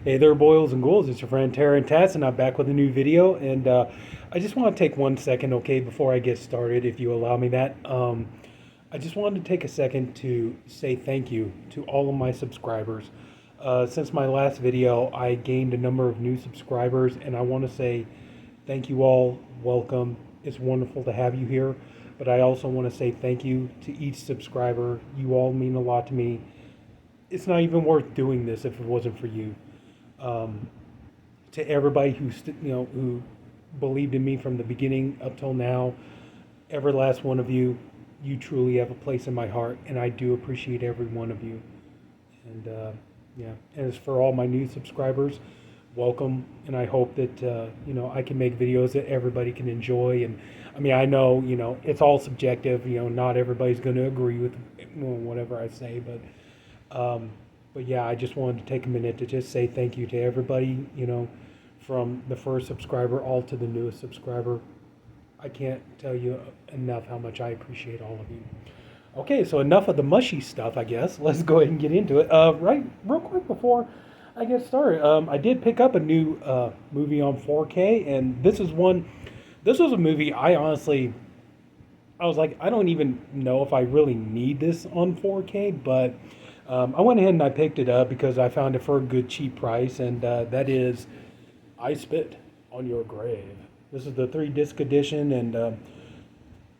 Hey there, boils and ghouls. It's your friend Tara and Tats, and I'm back with a new video. And I just want to take 1 second, okay, before I get started, if you allow me that. I just wanted to take a second to say thank you to all of my subscribers. Since my last video, I gained a number of new subscribers, and I want to say thank you all. Welcome. It's wonderful to have you here. But I also want to say thank you to each subscriber. You all mean a lot to me. It's not even worth doing this if it wasn't for you. Um, to everybody who believed in me from the beginning up till now, every last one of you, you truly have a place in my heart, and I do appreciate every one of you. And yeah, as for all my new subscribers, welcome, and I hope that I can make videos that everybody can enjoy. And I mean, I know it's all subjective. Not everybody's going to agree with whatever I say, but yeah, I just wanted to take a minute to just say thank you to everybody, from the first subscriber all to the newest subscriber. I can't tell you enough how much I appreciate all of you. Okay, so enough of the mushy stuff, I guess. Let's go ahead and get into it. Right, real quick before I get started, I did pick up a new movie on 4K, and this is one. This was a movie I was like, I don't even know if I really need this on 4K, but I went ahead and I picked it up because I found it for a good cheap price, and that is I Spit on Your Grave. This is the 3 disc edition, and I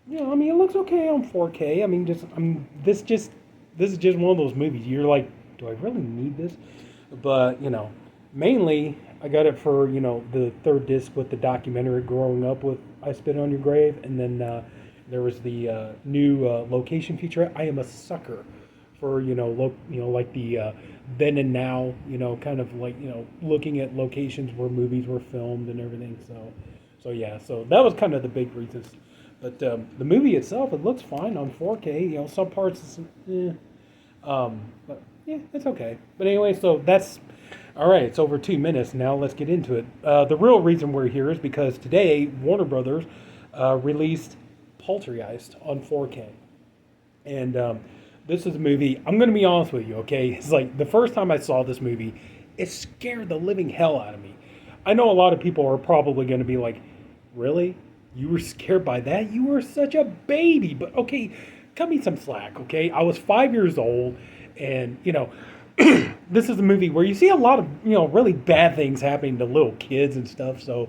mean, it looks okay on 4K. This is just one of those movies. You're like, do I really need this? But mainly I got it for the 3rd disc with the documentary growing up with I Spit on Your Grave, and then there was the new location feature. I am a sucker for like the then and now, kind of like looking at locations where movies were filmed and everything. So yeah, so that was kind of the big reasons. But the movie itself, it looks fine on 4K. Some parts, but yeah, it's okay. But anyway, so that's all right. It's over 2 minutes now. Let's get into it. The real reason we're here is because today Warner Brothers released Poltergeist on 4K, and this is a movie. I'm going to be honest with you, okay? It's like the first time I saw this movie, it scared the living hell out of me. I know a lot of people are probably going to be like, really? You were scared by that? You were such a baby. But okay, cut me some slack, okay? I was 5 years old, and this is a movie where you see a lot of really bad things happening to little kids and stuff. So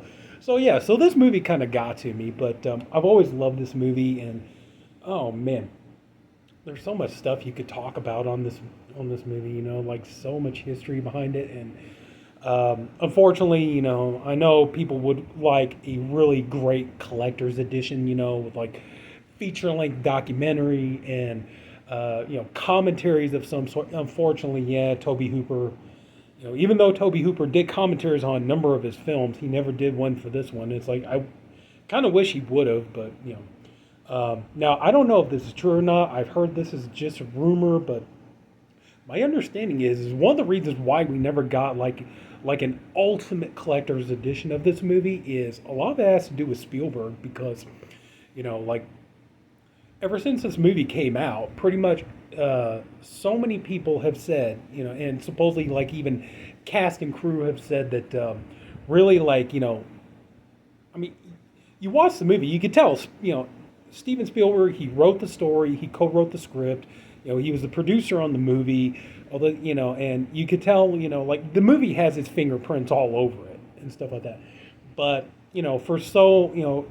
yeah, so this movie kind of got to me. But I've always loved this movie, and oh man, there's so much stuff you could talk about on this movie. Like so much history behind it, and unfortunately, I know people would like a really great collector's edition, with like feature-length documentary and commentaries of some sort. Unfortunately, yeah, Tobe Hooper. Even though Tobe Hooper did commentaries on a number of his films, he never did one for this one. It's like I kind of wish he would have, but now I don't know if this is true or not. I've heard this is just a rumor, but my understanding is one of the reasons why we never got like an ultimate collector's edition of this movie is a lot of it has to do with Spielberg, because like ever since this movie came out, pretty much so many people have said, and supposedly like even cast and crew have said that really like I mean, you watch the movie, you could tell Steven Spielberg, he wrote the story, he co-wrote the script. He was the producer on the movie, although and you could tell, like the movie has its fingerprints all over it and stuff like that. But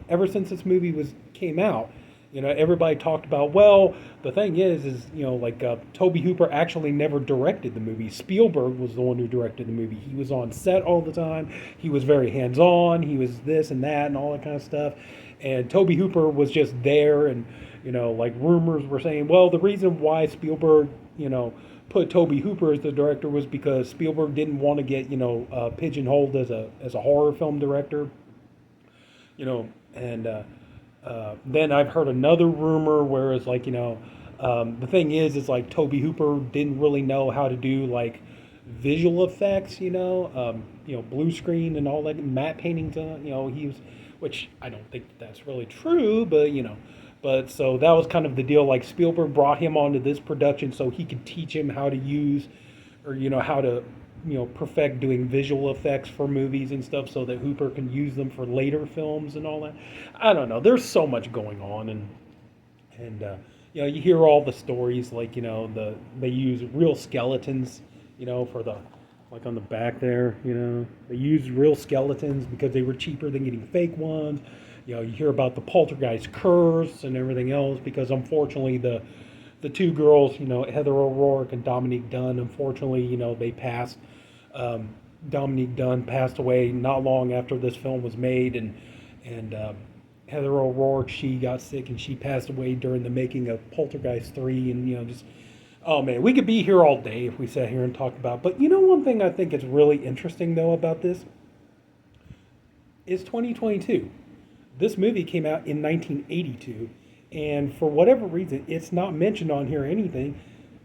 ever since this movie came out, everybody talked about. Well, the thing is like Tobe Hooper actually never directed the movie. Spielberg was the one who directed the movie. He was on set all the time. He was very hands-on. He was this and that and all that kind of stuff. And Tobe Hooper was just there, and like rumors were saying, well, the reason why Spielberg, put Tobe Hooper as the director was because Spielberg didn't want to get, pigeonholed as a horror film director, and then I've heard another rumor where it's like, the thing is like Tobe Hooper didn't really know how to do like visual effects, blue screen and all that, matte paintings, he was, which I don't think that's really true, but so that was kind of the deal. Like Spielberg brought him onto this production so he could teach him how to use, or how to perfect doing visual effects for movies and stuff so that Hooper can use them for later films and all that. I don't know. There's so much going on, and you hear all the stories like they use real skeletons, for the like on the back there, they used real skeletons because they were cheaper than getting fake ones. You hear about the Poltergeist curse and everything else because unfortunately the two girls, Heather O'Rourke and Dominique Dunn, unfortunately, they passed. Dominique Dunn passed away not long after this film was made, and Heather O'Rourke, she got sick and she passed away during the making of Poltergeist 3, and just oh man, we could be here all day if we sat here and talked about. But one thing I think is really interesting though about this is 2022. This movie came out in 1982, and for whatever reason, it's not mentioned on here or anything.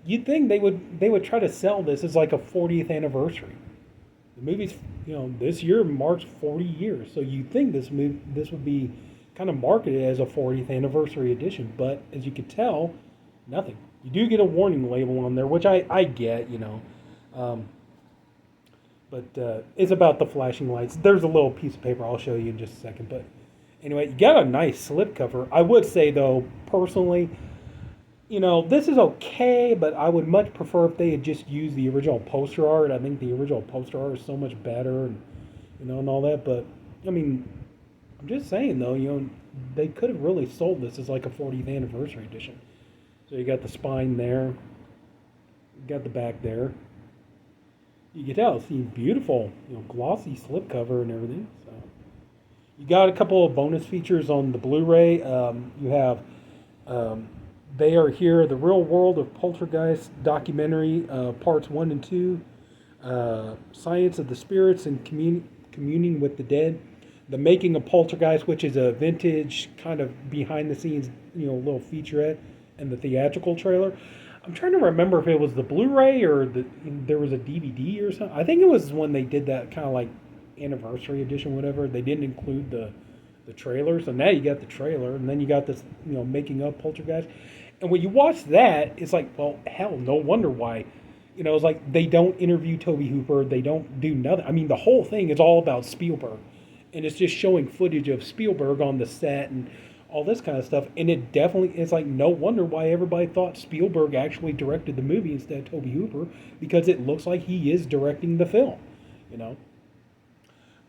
You'd think they would try to sell this as like a 40th anniversary. The movie's this year marks 40 years, so you'd think this would be kind of marketed as a 40th anniversary edition. But as you could tell, nothing. You do get a warning label on there, which I get, but it's about the flashing lights. There's a little piece of paper I'll show you in just a second, but. Anyway, you got a nice slipcover. I would say, though, personally, this is okay, but I would much prefer if they had just used the original poster art. I think the original poster art is so much better and all that. But, I mean, I'm just saying, though, they could have really sold this as like a 40th anniversary edition. So you got the spine there. You got the back there. You can tell, see, beautiful, glossy slipcover and everything. So. You got a couple of bonus features on the Blu-ray. You have They Are Here, The Real World of Poltergeist documentary, parts 1 and 2, Science of the Spirits and Communing with the Dead, The Making of Poltergeist, which is a vintage kind of behind-the-scenes, little featurette, and the theatrical trailer. I'm trying to remember if it was the Blu-ray or there was a DVD or something. I think it was when they did that kind of like anniversary edition, whatever. They didn't include the trailer, so now you got the trailer, and then you got this, making up Poltergeist. And when you watch that, it's like, well, hell, no wonder why. It's like they don't interview Tobe Hooper, they don't do nothing. I mean, the whole thing is all about Spielberg, and it's just showing footage of Spielberg on the set and all this kind of stuff. And it definitely is like no wonder why everybody thought Spielberg actually directed the movie instead of Tobe Hooper, because it looks like he is directing the film,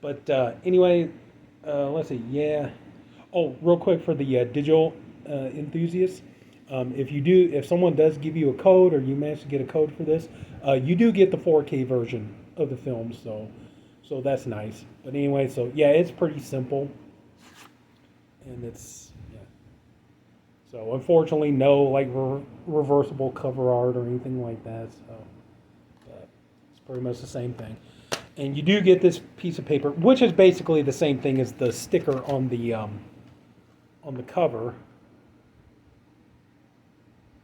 But anyway, let's see. Yeah. Oh, real quick for the digital enthusiasts, if someone does give you a code or you manage to get a code for this, you do get the 4K version of the film. So that's nice. But anyway, so yeah, it's pretty simple, and it's yeah. So unfortunately, no like reversible cover art or anything like that. So but it's pretty much the same thing. And you do get this piece of paper, which is basically the same thing as the sticker on the cover.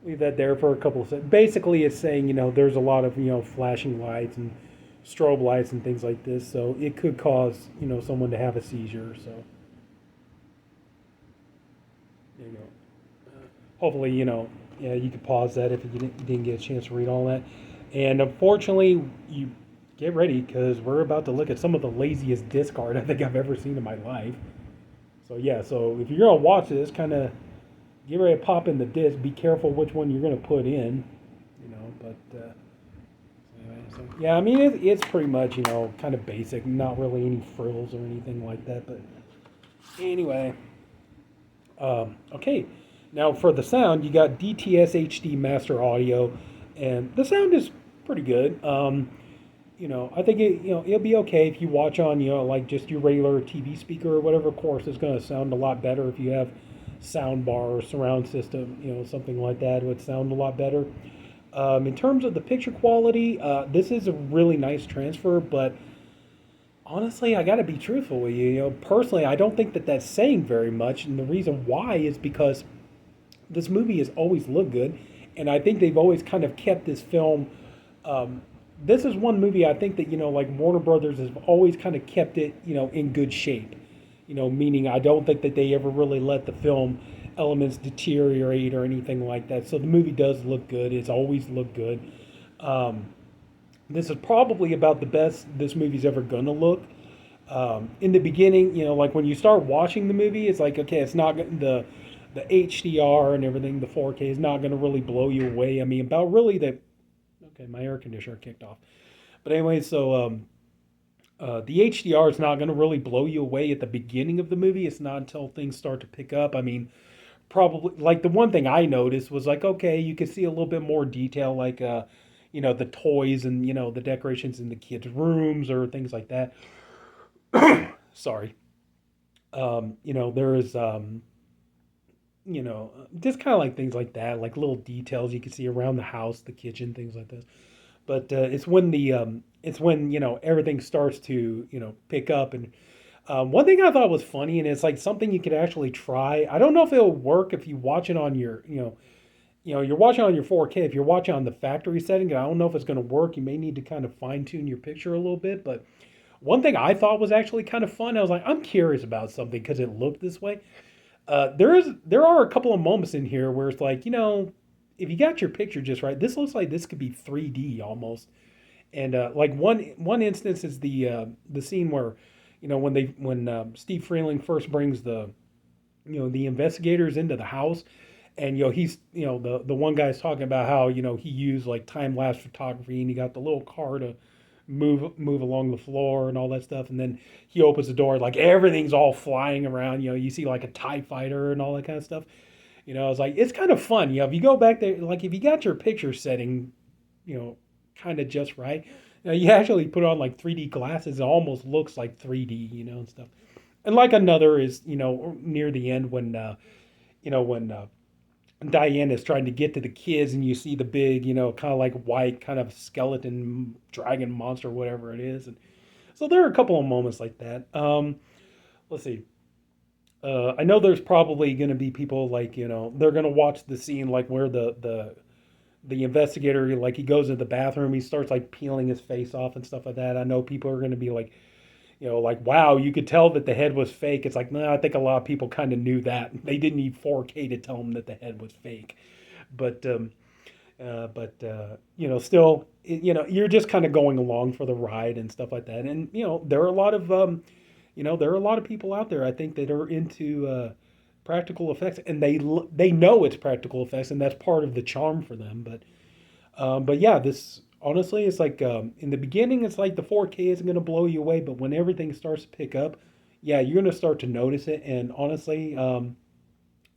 Leave that there for a couple of seconds. Basically, it's saying, there's a lot of, flashing lights and strobe lights and things like this, so it could cause, someone to have a seizure. So, there you go. Hopefully, yeah, you could pause that if you didn't get a chance to read all that. And unfortunately, you get ready because we're about to look at some of the laziest disc art I think I've ever seen in my life. So yeah, so if you're gonna watch this, kind of get ready to pop in the disc. Be careful which one you're gonna put in, But anyway, so yeah, I mean it's pretty much kind of basic, not really any frills or anything like that. But anyway, okay. Now for the sound, you got DTS HD Master Audio, and the sound is pretty good. I think it'll be okay if you watch on, like just your regular TV speaker or whatever. Of course, it's going to sound a lot better if you have sound bar or surround system, something like that. It would sound a lot better. In terms of the picture quality, this is a really nice transfer, but honestly, I got to be truthful with you. Personally, I don't think that that's saying very much, and the reason why is because this movie has always looked good, and I think they've always kind of kept this film. This is one movie I think that like Warner Brothers has always kind of kept it in good shape. Meaning I don't think that they ever really let the film elements deteriorate or anything like that. So the movie does look good. It's always looked good. This is probably about the best this movie's ever gonna look. In the beginning, like when you start watching the movie, it's like okay, it's not the HDR and everything, the 4K is not gonna really blow you away. I mean, about really the okay, my air conditioner kicked off. But anyway, so the HDR is not gonna really blow you away at the beginning of the movie. It's not until things start to pick up. I mean, probably like the one thing I noticed was like okay, you can see a little bit more detail, like the toys and the decorations in the kids' rooms or things like that. Sorry. There is just kind of like things like that, like little details you can see around the house, the kitchen, things like this. But it's when everything starts to pick up. And one thing I thought was funny, and it's like something you could actually try. I don't know if it'll work if you watch it on your you're watching on your 4K. If you're watching on the factory setting, I don't know if it's going to work. You may need to kind of fine tune your picture a little bit. But one thing I thought was actually kind of fun. I was like, I'm curious about something because it looked this way. There are a couple of moments in here where it's like, if you got your picture just right, this looks like this could be 3D almost. And like one instance is the scene where, when Steve Freeling first brings the investigators into the house, and he's the one guy's talking about how he used like time lapse photography, and he got the little car to move along the floor and all that stuff. And then he opens the door, like everything's all flying around. You see like a TIE fighter and all that kind of stuff. It's like it's kind of fun. If you go back there, like if you got your picture setting, kind of just right, you actually put on like 3D glasses. It almost looks like 3D, and stuff. And like another is near the end when Diane is trying to get to the kids, and you see the big, kind of like white, kind of skeleton dragon monster, whatever it is. And so there are a couple of moments like that. Let's see. I know there's probably going to be people like they're going to watch the scene like where the investigator, like he goes to the bathroom, he starts like peeling his face off and stuff like that. I know people are going to be like like, wow, you could tell that the head was fake. It's like, no, I think a lot of people kind of knew that. They didn't need 4K to tell them that the head was fake. But still, you're just kind of going along for the ride and stuff like that. And, there are a lot of, there are a lot of people out there, I think, that are into practical effects, and they know it's practical effects, and that's part of the charm for them. But yeah, this honestly, it's like in the beginning, it's like the 4K isn't going to blow you away, but when everything starts to pick up, yeah, you're going to start to notice it. And honestly,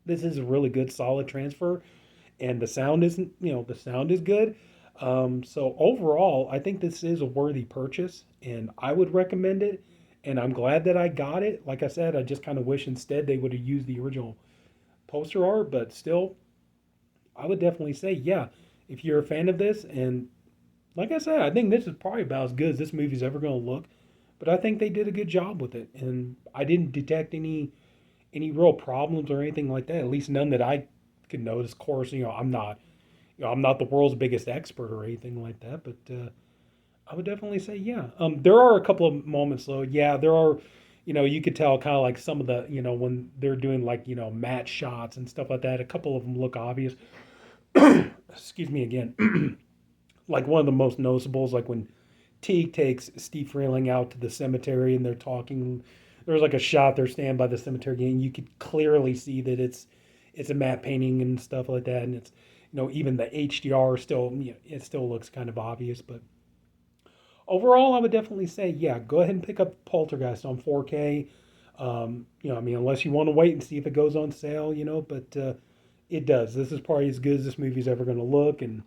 this is a really good, solid transfer, and the sound is good. So overall, I think this is a worthy purchase, and I would recommend it. And I'm glad that I got it. Like I said, I just kind of wish instead they would have used the original poster art, but still, I would definitely say, yeah, if you're a fan of this, and like I said, I think this is probably about as good as this movie's ever going to look. But I think they did a good job with it, and I didn't detect any real problems or anything like that. At least none that I could notice. Of course, I'm not the world's biggest expert or anything like that, but I would definitely say yeah. There are a couple of moments though. Yeah, there are. You could tell kind of like some of the when they're doing like match shots and stuff like that. A couple of them look obvious. Excuse me again. Like one of the most noticeable is like when Teague takes Steve Freeling out to the cemetery and they're talking. There's like a shot they're standing by the cemetery and you could clearly see that it's a matte painting and stuff like that. And it's even the HDR still it still looks kind of obvious. But overall, I would definitely say yeah, go ahead and pick up Poltergeist on 4K. I mean, unless you want to wait and see if it goes on sale, but it does. This is probably as good as this movie's ever going to look, and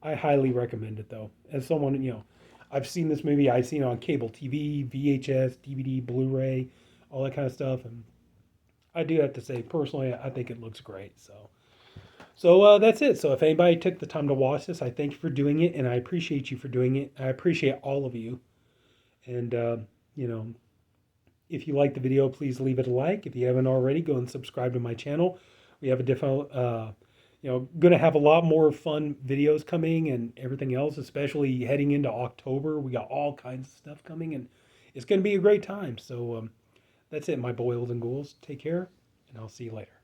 I highly recommend it though. As someone, I've seen this movie. I've seen it on cable TV, VHS, DVD, Blu-ray, all that kind of stuff. And I do have to say, personally, I think it looks great. So that's it. So if anybody took the time to watch this, I thank you for doing it, and I appreciate you for doing it. I appreciate all of you. And you know, if you like the video, please leave it a like. If you haven't already, go and subscribe to my channel. We have a different going to have a lot more fun videos coming and everything else, especially heading into October. We got all kinds of stuff coming, and it's going to be a great time. So that's it, my boils and ghouls. Take care, and I'll see you later.